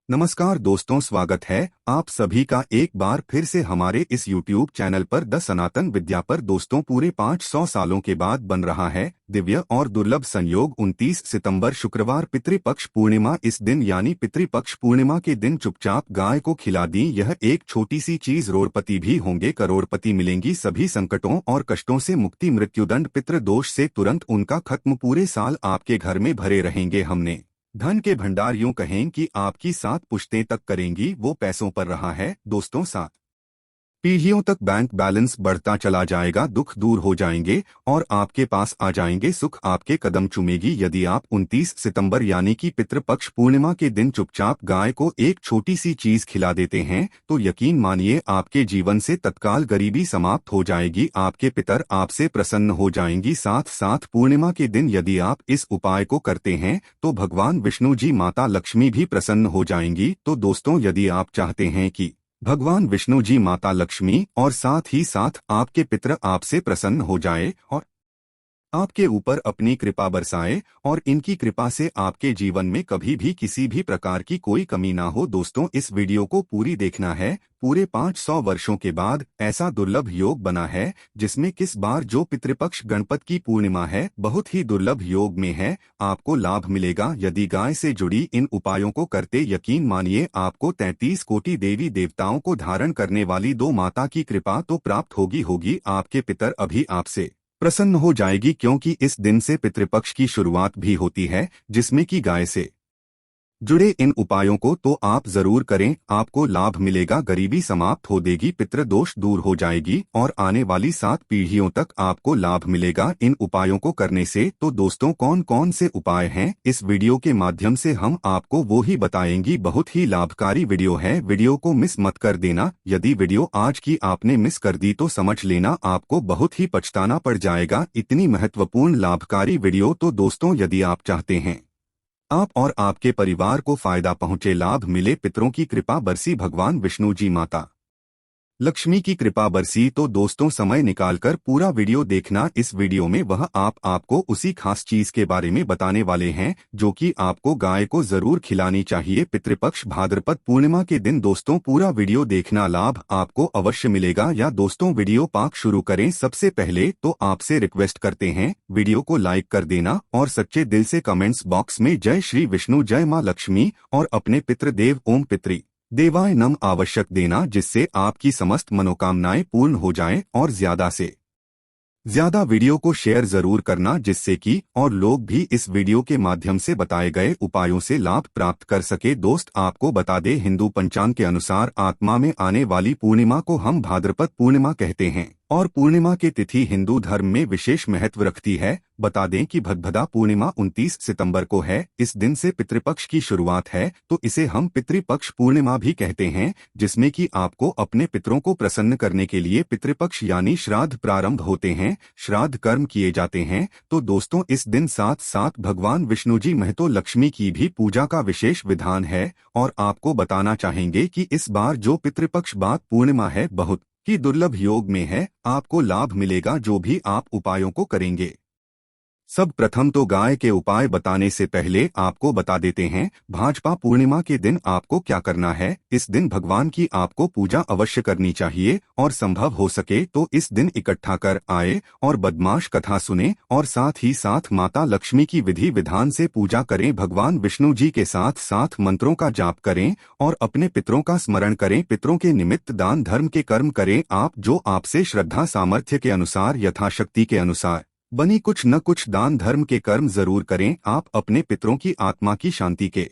नमस्कार दोस्तों, स्वागत है आप सभी का एक बार फिर से हमारे इस YouTube चैनल पर द सनातन विद्या पर। दोस्तों, पूरे 500 सालों के बाद बन रहा है दिव्य और दुर्लभ संयोग 29 सितंबर शुक्रवार पितृपक्ष पूर्णिमा। इस दिन यानी पितृपक्ष पूर्णिमा के दिन चुपचाप गाय को खिला दी यह एक छोटी सी चीज, रोड़पति भी होंगे करोड़पति, मिलेंगी सभी संकटों और कष्टों से मुक्ति, मृत्युदंड पितृदोष से तुरंत उनका खत्म, पूरे साल आपके घर में भरे रहेंगे। हमने धन के भंडार यूं कहें कि आपकी 7 पुश्तें तक करेंगी वो पैसों पर रहा है। दोस्तों, 7 पीढ़ियों तक बैंक बैलेंस बढ़ता चला जाएगा, दुख दूर हो जाएंगे और आपके पास आ जाएंगे सुख, आपके कदम चूमेगी। यदि आप 29 सितंबर यानी कि पितृपक्ष पूर्णिमा के दिन चुपचाप गाय को एक छोटी सी चीज खिला देते हैं तो यकीन मानिए आपके जीवन से तत्काल गरीबी समाप्त हो जाएगी, आपके पितर आपसे प्रसन्न हो जाएंगी। साथ साथ पूर्णिमा के दिन यदि आप इस उपाय को करते हैं तो भगवान विष्णु जी, माता लक्ष्मी भी प्रसन्न हो जाएंगी। तो दोस्तों, यदि आप चाहते हैं कि भगवान विष्णु जी, माता लक्ष्मी और साथ ही साथ आपके पितर आपसे प्रसन्न हो जाए और आपके ऊपर अपनी कृपा बरसाए और इनकी कृपा से आपके जीवन में कभी भी किसी भी प्रकार की कोई कमी ना हो, दोस्तों इस वीडियो को पूरी देखना है। पूरे 500 वर्षों के बाद ऐसा दुर्लभ योग बना है जिसमें किस बार जो पितृपक्ष गणपत की पूर्णिमा है, बहुत ही दुर्लभ योग में है। आपको लाभ मिलेगा यदि गाय से जुड़ी इन उपायों को करते, यकीन मानिए आपको 33 कोटि देवी देवताओं को धारण करने वाली दो माता की कृपा तो प्राप्त होगी। आपके पितर अभी आपसे प्रसन्न हो जाएगी क्योंकि इस दिन से पितृपक्ष की शुरुआत भी होती है जिसमें कि गाय से जुड़े इन उपायों को तो आप जरूर करें, आपको लाभ मिलेगा, गरीबी समाप्त हो देगी, पितृदोष दूर हो जाएगी और आने वाली 7 पीढ़ियों तक आपको लाभ मिलेगा इन उपायों को करने से। तो दोस्तों, कौन कौन से उपाय हैं, इस वीडियो के माध्यम से हम आपको वो ही बताएंगी। बहुत ही लाभकारी वीडियो है, वीडियो को मिस मत कर देना। यदि वीडियो आज की आपने मिस कर दी तो समझ लेना आपको बहुत ही पछताना पड़ जाएगा, इतनी महत्वपूर्ण लाभकारी वीडियो। तो दोस्तों, यदि आप चाहते हैं आप और आपके परिवार को फायदा पहुंचे, लाभ मिले, पितरों की कृपा बरसी, भगवान विष्णु जी, माता लक्ष्मी की कृपा बरसी, तो दोस्तों समय निकालकर पूरा वीडियो देखना। इस वीडियो में वह आपको उसी खास चीज के बारे में बताने वाले हैं जो कि आपको गाय को जरूर खिलानी चाहिए पितृपक्ष भाद्रपद पूर्णिमा के दिन। दोस्तों पूरा वीडियो देखना, लाभ आपको अवश्य मिलेगा। या दोस्तों, वीडियो पाक शुरू करें सबसे पहले तो आपसे रिक्वेस्ट करते हैं वीडियो को लाइक कर देना और सच्चे दिल से कमेंट्स बॉक्स में जय श्री विष्णु, जय मां लक्ष्मी और अपने पितृदेव ओम पितृ देवाय नम आवश्यक देना, जिससे आपकी समस्त मनोकामनाएं पूर्ण हो जाएं। और ज्यादा से ज्यादा वीडियो को शेयर जरूर करना जिससे कि और लोग भी इस वीडियो के माध्यम से बताए गए उपायों से लाभ प्राप्त कर सके। दोस्त आपको बता दें, हिंदू पंचांग के अनुसार आत्मा में आने वाली पूर्णिमा को हम भाद्रपद पूर्णिमा कहते हैं और पूर्णिमा की तिथि हिंदू धर्म में विशेष महत्व रखती है। बता दें कि भदभदा पूर्णिमा 29 सितंबर को है, इस दिन से पितृपक्ष की शुरुआत है तो इसे हम पितृपक्ष पूर्णिमा भी कहते हैं, जिसमें कि आपको अपने पितरों को प्रसन्न करने के लिए पितृपक्ष यानी श्राद्ध प्रारंभ होते हैं, श्राद्ध कर्म किए जाते हैं। तो दोस्तों, इस दिन साथ साथ भगवान विष्णु जी महतो लक्ष्मी की भी पूजा का विशेष विधान है और आपको बताना चाहेंगे कि इस बार जो पितृपक्ष बात पूर्णिमा है बहुत ही दुर्लभ योग में है, आपको लाभ मिलेगा जो भी आप उपायों को करेंगे। सब प्रथम तो गाय के उपाय बताने से पहले आपको बता देते हैं भाजपा पूर्णिमा के दिन आपको क्या करना है। इस दिन भगवान की आपको पूजा अवश्य करनी चाहिए और संभव हो सके तो इस दिन इकट्ठा कर आए और बदमाश कथा सुने और साथ ही साथ माता लक्ष्मी की विधि विधान से पूजा करें, भगवान विष्णु जी के साथ साथ मंत्रों का जाप करें और अपने पितरों का स्मरण करें, पितरों के निमित्त दान धर्म के कर्म करें। आप जो आपसे श्रद्धा सामर्थ्य के अनुसार यथाशक्ति के अनुसार बनी कुछ न कुछ दान धर्म के कर्म जरूर करें। आप अपने पितरों की आत्मा की शांति के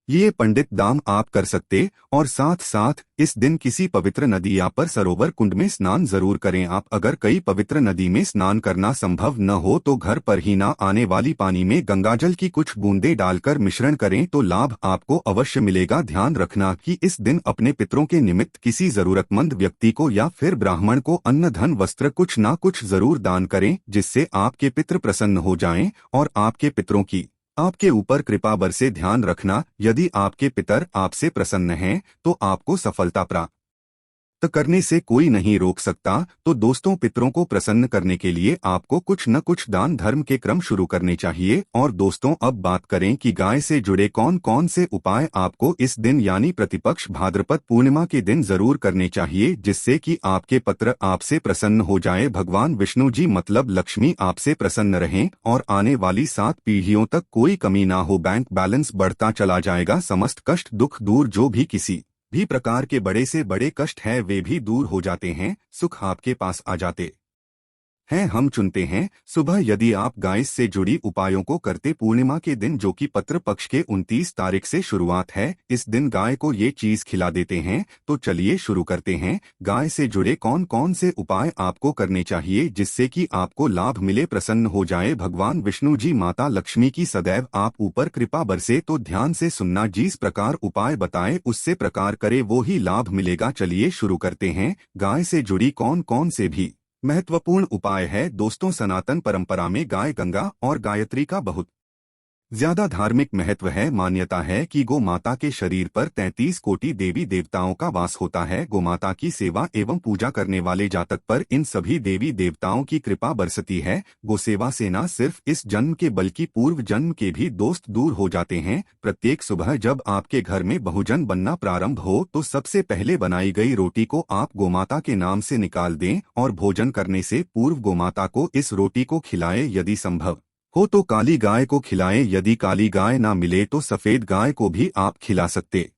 ये पंडित दाम आप कर सकते और साथ साथ इस दिन किसी पवित्र नदी या पर सरोवर कुंड में स्नान जरूर करें। आप अगर कई पवित्र नदी में स्नान करना संभव न हो तो घर पर ही ना आने वाली पानी में गंगाजल की कुछ बूंदें डालकर मिश्रण करें तो लाभ आपको अवश्य मिलेगा। ध्यान रखना कि इस दिन अपने पितरों के निमित्त किसी जरूरतमंद व्यक्ति को या फिर ब्राह्मण को अन्न धन वस्त्र कुछ ना कुछ जरूर दान करें, जिससे आपके पितृ प्रसन्न हो जाएं और आपके पितरों की आपके ऊपर कृपा बरसे। ध्यान रखना, यदि आपके पितर आपसे प्रसन्न हैं तो आपको सफलता प्राप्त करने से कोई नहीं रोक सकता। तो दोस्तों, पितरों को प्रसन्न करने के लिए आपको कुछ न कुछ दान धर्म के क्रम शुरू करने चाहिए। और दोस्तों, अब बात करें कि गाय से जुड़े कौन कौन से उपाय आपको इस दिन यानी प्रतिपक्ष भाद्रपद पूर्णिमा के दिन जरूर करने चाहिए, जिससे कि आपके पत्र आपसे प्रसन्न हो जाए, भगवान विष्णु जी मतलब लक्ष्मी आपसे प्रसन्न रहें और आने वाली 7 पीढ़ियों तक कोई कमी ना हो, बैंक बैलेंस बढ़ता चला जाएगा, समस्त कष्ट दुख दूर, जो भी किसी भी प्रकार के बड़े से बड़े कष्ट है वे भी दूर हो जाते हैं, सुख आपके पास आ जाते हैं। हम चुनते हैं सुबह, यदि आप गाय से जुड़ी उपायों को करते पूर्णिमा के दिन, जो कि पत्र पक्ष के 29 तारीख से शुरुआत है, इस दिन गाय को ये चीज खिला देते हैं। तो चलिए शुरू करते हैं। गाय से जुड़े कौन कौन से उपाय आपको करने चाहिए जिससे कि आपको लाभ मिले, प्रसन्न हो जाए भगवान विष्णु जी, माता लक्ष्मी की सदैव आप ऊपर कृपा बरसे। तो ध्यान से सुनना, जिस प्रकार उपाय बताए उससे प्रकार करे वो ही लाभ मिलेगा। चलिए शुरू करते हैं। गाय से जुड़ी कौन कौन से भी महत्वपूर्ण उपाय है दोस्तों। सनातन परंपरा में गाय, गंगा और गायत्री का बहुत ज्यादा धार्मिक महत्व है। मान्यता है कि गो माता के शरीर पर 33 कोटि देवी देवताओं का वास होता है। गोमाता की सेवा एवं पूजा करने वाले जातक पर इन सभी देवी देवताओं की कृपा बरसती है। गोसेवा से न सिर्फ इस जन्म के बल्कि पूर्व जन्म के भी दोस्त दूर हो जाते हैं। प्रत्येक सुबह जब आपके घर में बहुजन बनना प्रारंभ हो तो सबसे पहले बनाई गई रोटी को आप गोमाता के नाम से निकाल दें और भोजन करने से पूर्व गोमाता को इस रोटी को खिलाएं। यदि संभव हो तो काली गाय को खिलाएं, यदि काली गाय ना मिले तो सफेद गाय को भी आप खिला सकते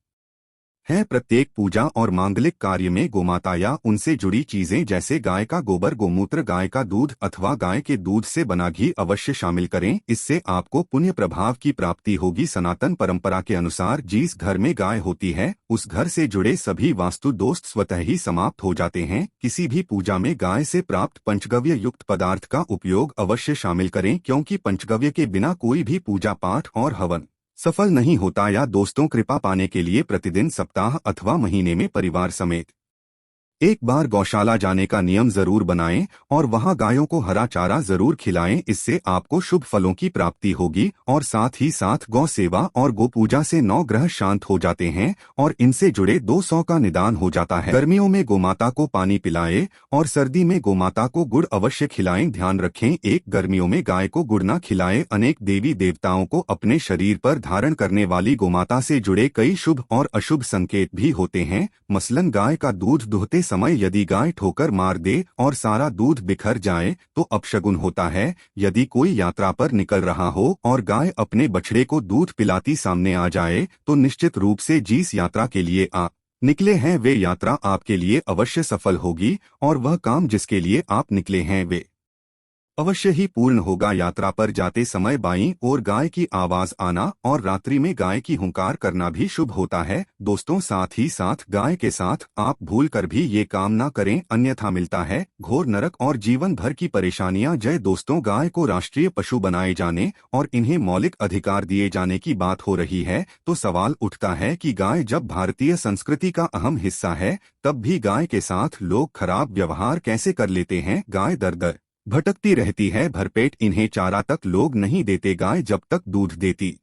हैं। प्रत्येक पूजा और मांगलिक कार्य में गोमाता या उनसे जुड़ी चीजें जैसे गाय का गोबर, गोमूत्र, गाय का दूध अथवा गाय के दूध से बना घी अवश्य शामिल करें। इससे आपको पुण्य प्रभाव की प्राप्ति होगी। सनातन परंपरा के अनुसार जिस घर में गाय होती है उस घर से जुड़े सभी वास्तु दोष स्वतः ही समाप्त हो जाते हैं। किसी भी पूजा में गाय से प्राप्त पंचगव्य युक्त पदार्थ का उपयोग अवश्य शामिल करें, क्योंकि पंचगव्य के बिना कोई भी पूजा पाठ और हवन सफल नहीं होता। या दोस्तों, कृपा पाने के लिए प्रतिदिन, सप्ताह अथवा महीने में परिवार समेत एक बार गौशाला जाने का नियम जरूर बनाएं और वहां गायों को हरा चारा जरूर खिलाएं। इससे आपको शुभ फलों की प्राप्ति होगी और साथ ही साथ गौ सेवा और गो पूजा से 9 ग्रह शांत हो जाते हैं और इनसे जुड़े 200 का निदान हो जाता है। गर्मियों में गोमाता को पानी पिलाएं और सर्दी में गोमाता को गुड़ अवश्य खिलाएं। ध्यान रखें, एक गर्मियों में गाय को गुड़ न खिलाएं। अनेक देवी देवताओं को अपने शरीर पर धारण करने वाली गोमाता से जुड़े कई शुभ और अशुभ संकेत भी होते हैं। मसलन गाय का दूध दुहते समय यदि गाय ठोकर मार दे और सारा दूध बिखर जाए तो अपशगुन होता है। यदि कोई यात्रा पर निकल रहा हो और गाय अपने बछड़े को दूध पिलाती सामने आ जाए तो निश्चित रूप से जिस यात्रा के लिए आप निकले हैं वे यात्रा आपके लिए अवश्य सफल होगी और वह काम जिसके लिए आप निकले हैं वे अवश्य ही पूर्ण होगा। यात्रा पर जाते समय बाईं ओर गाय की आवाज आना और रात्रि में गाय की हुंकार करना भी शुभ होता है। दोस्तों, साथ ही साथ गाय के साथ आप भूल कर भी ये काम ना करें, अन्यथा मिलता है घोर नरक और जीवन भर की परेशानियां। जय दोस्तों, गाय को राष्ट्रीय पशु बनाए जाने और इन्हें मौलिक अधिकार दिए जाने की बात हो रही है तो सवाल उठता है कि गाय जब भारतीय संस्कृति का अहम हिस्सा है तब भी गाय के साथ लोग खराब व्यवहार कैसे कर लेते हैं। गाय दर दर भटकती रहती है, भरपेट इन्हें चारा तक लोग नहीं देते। गाय जब तक दूध देती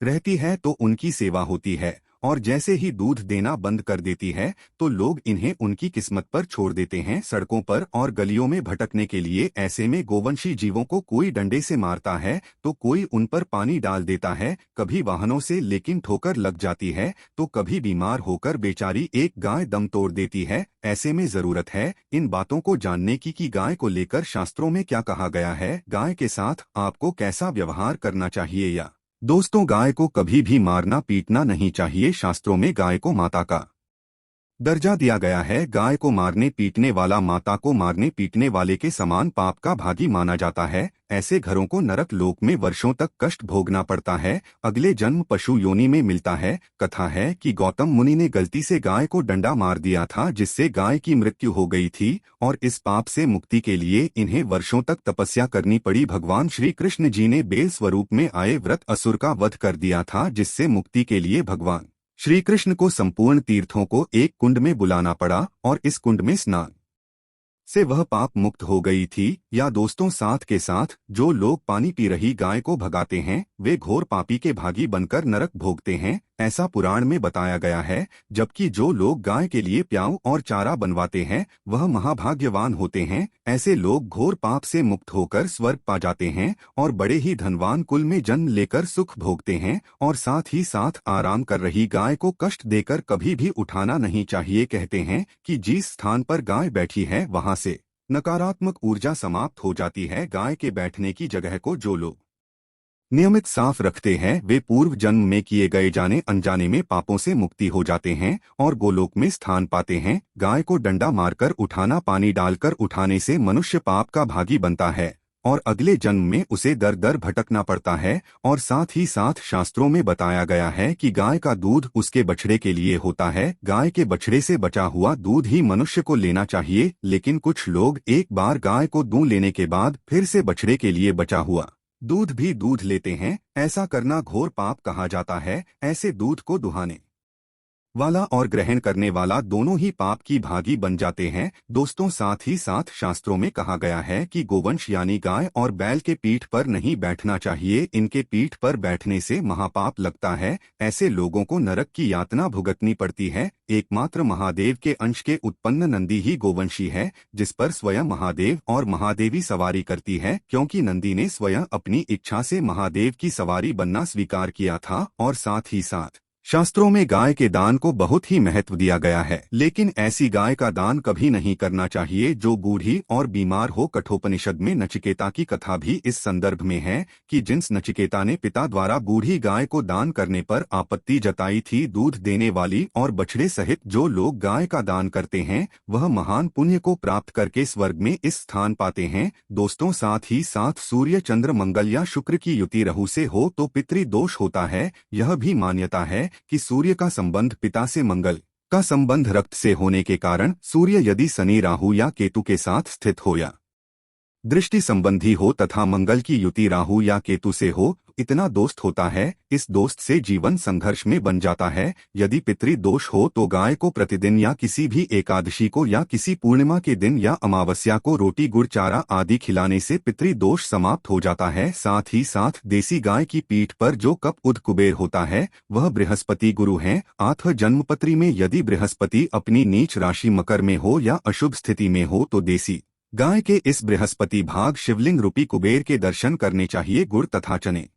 रहती है तो उनकी सेवा होती है और जैसे ही दूध देना बंद कर देती है तो लोग इन्हें उनकी किस्मत पर छोड़ देते हैं, सड़कों पर और गलियों में भटकने के लिए। ऐसे में गोवंशी जीवों को कोई डंडे से मारता है तो कोई उन पर पानी डाल देता है, कभी वाहनों से लेकिन ठोकर लग जाती है तो कभी बीमार होकर बेचारी एक गाय दम तोड़ देती है। ऐसे में जरूरत है इन बातों को जानने की कि गाय को लेकर शास्त्रों में क्या कहा गया है, गाय के साथ आपको कैसा व्यवहार करना चाहिए। या दोस्तों, गाय को कभी भी मारना पीटना नहीं चाहिए। शास्त्रों में गाय को माता का दर्जा दिया गया है। गाय को मारने पीटने वाला माता को मारने पीटने वाले के समान पाप का भागी माना जाता है। ऐसे घरों को नरक लोक में वर्षों तक कष्ट भोगना पड़ता है, अगले जन्म पशु योनि में मिलता है। कथा है कि गौतम मुनि ने गलती से गाय को डंडा मार दिया था जिससे गाय की मृत्यु हो गई थी और इस पाप से मुक्ति के लिए इन्हें वर्षों तक तपस्या करनी पड़ी। भगवान श्री कृष्ण जी ने बेल स्वरूप में आए व्रत असुर का वध कर दिया था, जिससे मुक्ति के लिए भगवान श्री कृष्ण को संपूर्ण तीर्थों को एक कुंड में बुलाना पड़ा और इस कुंड में स्नान से वह पाप मुक्त हो गई थी। या दोस्तों, साथ के साथ जो लोग पानी पी रही गाय को भगाते हैं वे घोर पापी के भागी बनकर नरक भोगते हैं, ऐसा पुराण में बताया गया है। जबकि जो लोग गाय के लिए प्याऊ और चारा बनवाते हैं वह महाभाग्यवान होते हैं। ऐसे लोग घोर पाप से मुक्त होकर स्वर्ग पा जाते हैं और बड़े ही धनवान कुल में जन्म लेकर सुख भोगते हैं। और साथ ही साथ आराम कर रही गाय को कष्ट देकर कभी भी उठाना नहीं चाहिए। कहते हैं कि जिस स्थान पर गाय बैठी है वहां से नकारात्मक ऊर्जा समाप्त हो जाती है। गाय के बैठने की जगह को जो लोग नियमित साफ रखते हैं वे पूर्व जन्म में किए गए जाने अनजाने में पापों से मुक्ति हो जाते हैं और गोलोक में स्थान पाते हैं। गाय को डंडा मारकर उठाना, पानी डालकर उठाने से मनुष्य पाप का भागी बनता है और अगले जन्म में उसे दर दर भटकना पड़ता है। और साथ ही साथ शास्त्रों में बताया गया है कि गाय का दूध उसके बछड़े के लिए होता है। गाय के बछड़े से बचा हुआ दूध ही मनुष्य को लेना चाहिए। लेकिन कुछ लोग एक बार गाय को दूध लेने के बाद फिर से बछड़े के लिए बचा हुआ दूध भी दूध लेते हैं। ऐसा करना घोर पाप कहा जाता है। ऐसे दूध को दुहाने वाला और ग्रहण करने वाला दोनों ही पाप की भागी बन जाते हैं। दोस्तों, साथ ही साथ शास्त्रों में कहा गया है कि गोवंश यानी गाय और बैल के पीठ पर नहीं बैठना चाहिए। इनके पीठ पर बैठने से महापाप लगता है। ऐसे लोगों को नरक की यातना भुगतनी पड़ती है। एकमात्र महादेव के अंश के उत्पन्न नंदी ही गोवंशी है, जिस पर स्वयं महादेव और महादेवी सवारी करती है, क्योंकि नंदी ने स्वयं अपनी इच्छा से महादेव की सवारी बनना स्वीकार किया था। और साथ ही साथ शास्त्रों में गाय के दान को बहुत ही महत्व दिया गया है। लेकिन ऐसी गाय का दान कभी नहीं करना चाहिए जो बूढ़ी और बीमार हो। कठोपनिषद में नचिकेता की कथा भी इस संदर्भ में है कि जिस नचिकेता ने पिता द्वारा बूढ़ी गाय को दान करने पर आपत्ति जताई थी, दूध देने वाली और बछड़े सहित जो लोग गाय का दान करते हैं वह महान पुण्य को प्राप्त करके स्वर्ग में इस स्थान पाते हैं। दोस्तों, साथ ही साथ सूर्य, चंद्र, मंगल या शुक्र की युति राहु से हो तो पितृदोष होता है। यह भी मान्यता है कि सूर्य का संबंध पिता से, मंगल का संबंध रक्त से होने के कारण सूर्य यदि शनि, राहु या केतु के साथ स्थित हो या दृष्टि संबंधी हो तथा मंगल की युति राहु या केतु से हो, इतना दोस्त होता है। इस दोस्त से जीवन संघर्ष में बन जाता है। यदि पितृ दोष हो तो गाय को प्रतिदिन या किसी भी एकादशी को या किसी पूर्णिमा के दिन या अमावस्या को रोटी, गुड़, चारा आदि खिलाने से पितृ दोष समाप्त हो जाता है। साथ ही साथ देसी गाय की पीठ पर जो कप उद कुबेर होता है वह बृहस्पति गुरु हैं। आठ जन्मपत्री में यदि बृहस्पति अपनी नीच राशि मकर में हो या अशुभ स्थिति में हो तो देसी गाय के इस बृहस्पति भाग शिवलिंग रूपी कुबेर के दर्शन करने चाहिए। गुड़ तथा चने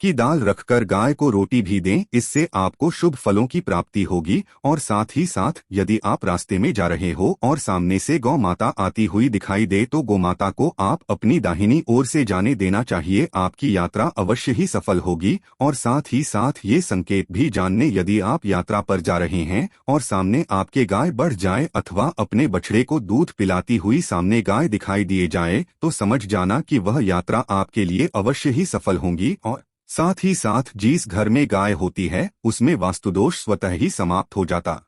की दाल रखकर गाय को रोटी भी दें, इससे आपको शुभ फलों की प्राप्ति होगी। और साथ ही साथ यदि आप रास्ते में जा रहे हो और सामने से गौ माता आती हुई दिखाई दे तो गौ माता को आप अपनी दाहिनी ओर से जाने देना चाहिए। आपकी यात्रा अवश्य ही सफल होगी। और साथ ही साथ ये संकेत भी जानने, यदि आप यात्रा पर जा रहे हैं और सामने आपके गाय बढ़ जाए अथवा अपने बछड़े को दूध पिलाती हुई सामने गाय दिखाई दिए जाए तो समझ जाना कि वह यात्रा आपके लिए अवश्य ही सफल होगी। और साथ ही साथ जिस घर में गाय होती है उसमें वास्तुदोष स्वतः ही समाप्त हो जाता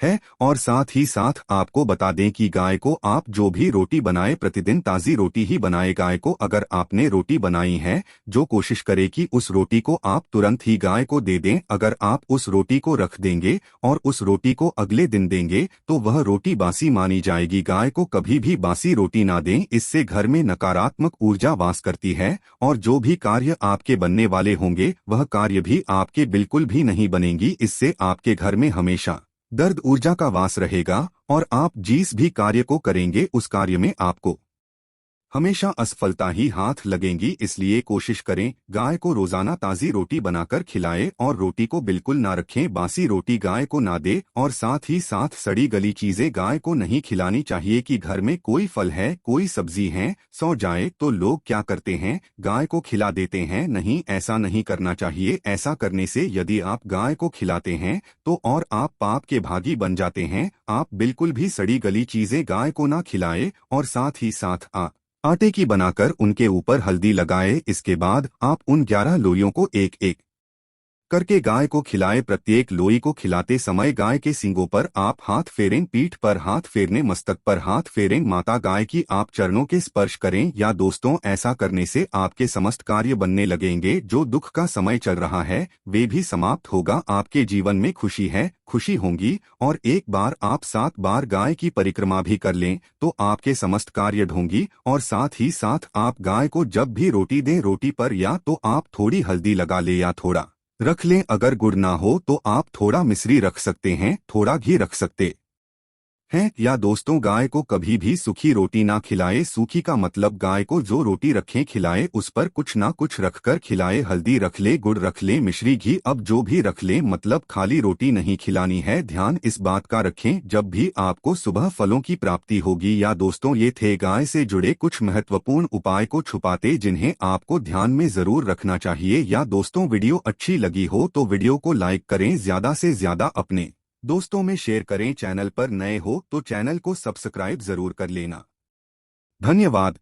है। और साथ ही साथ आपको बता दें कि गाय को आप जो भी रोटी बनाए प्रतिदिन ताज़ी रोटी ही बनाए। गाय को अगर आपने रोटी बनाई है जो कोशिश करे कि उस रोटी को आप तुरंत ही गाय को दे दें। अगर आप उस रोटी को रख देंगे और उस रोटी को अगले दिन देंगे तो वह रोटी बासी मानी जाएगी। गाय को कभी भी बासी रोटी ना दें, इससे घर में नकारात्मक ऊर्जा वास करती है और जो भी कार्य आपके बनने वाले होंगे वह कार्य भी आपके बिल्कुल भी नहीं बनेंगी। इससे आपके घर में हमेशा दर्द ऊर्जा का वास रहेगा और आप जिस भी कार्य को करेंगे उस कार्य में आपको हमेशा असफलता ही हाथ लगेंगी। इसलिए कोशिश करें गाय को रोजाना ताज़ी रोटी बनाकर खिलाएं और रोटी को बिल्कुल ना रखें, बासी रोटी गाय को ना दे। और साथ ही साथ सड़ी गली चीजें गाय को नहीं खिलानी चाहिए। कि घर में कोई फल है, कोई सब्जी है, सो जाए तो लोग क्या करते हैं, गाय को खिला देते हैं। नहीं, ऐसा नहीं करना चाहिए। ऐसा करने से यदि आप गाय को खिलाते हैं तो और आप पाप के भागी बन जाते हैं। आप बिल्कुल भी सड़ी गली चीजें गाय को ना खिलाए। और साथ ही साथ आटे की बनाकर उनके ऊपर हल्दी लगाए। इसके बाद आप उन 11 लोइयों को एक एक करके गाय को खिलाए। प्रत्येक लोई को खिलाते समय गाय के सींगों पर आप हाथ फेरें, पीठ पर हाथ फेरने, मस्तक पर हाथ फेरें, माता गाय की आप चरणों के स्पर्श करें। या दोस्तों, ऐसा करने से आपके समस्त कार्य बनने लगेंगे। जो दुख का समय चल रहा है वे भी समाप्त होगा। आपके जीवन में खुशी होंगी। और एक बार आप 7 बार गाय की परिक्रमा भी कर लें तो आपके समस्त कार्य ढोंगी। और साथ ही साथ आप गाय को जब भी रोटी दें, रोटी पर या तो आप थोड़ी हल्दी लगा ले या थोड़ा रख लें। अगर गुड़ ना हो तो आप थोड़ा मिश्री रख सकते हैं, थोड़ा घी रख सकते हैं। या दोस्तों, गाय को कभी भी सूखी रोटी ना खिलाए। सूखी का मतलब गाय को जो रोटी रखें खिलाए उस पर कुछ ना कुछ रखकर खिलाए। हल्दी रख ले, गुड़ रख ले, मिश्री, घी, अब जो भी रख ले, मतलब खाली रोटी नहीं खिलानी है। ध्यान इस बात का रखें जब भी आपको सुबह फलों की प्राप्ति होगी। या दोस्तों, ये थे गाय से जुड़े कुछ महत्वपूर्ण उपाय को छुपाते जिन्हें आपको ध्यान में जरूर रखना चाहिए। या दोस्तों, वीडियो अच्छी लगी हो तो वीडियो को लाइक करें, ज्यादा से ज्यादा अपने दोस्तों में शेयर करें। चैनल पर नए हो तो चैनल को सब्सक्राइब जरूर कर लेना। धन्यवाद।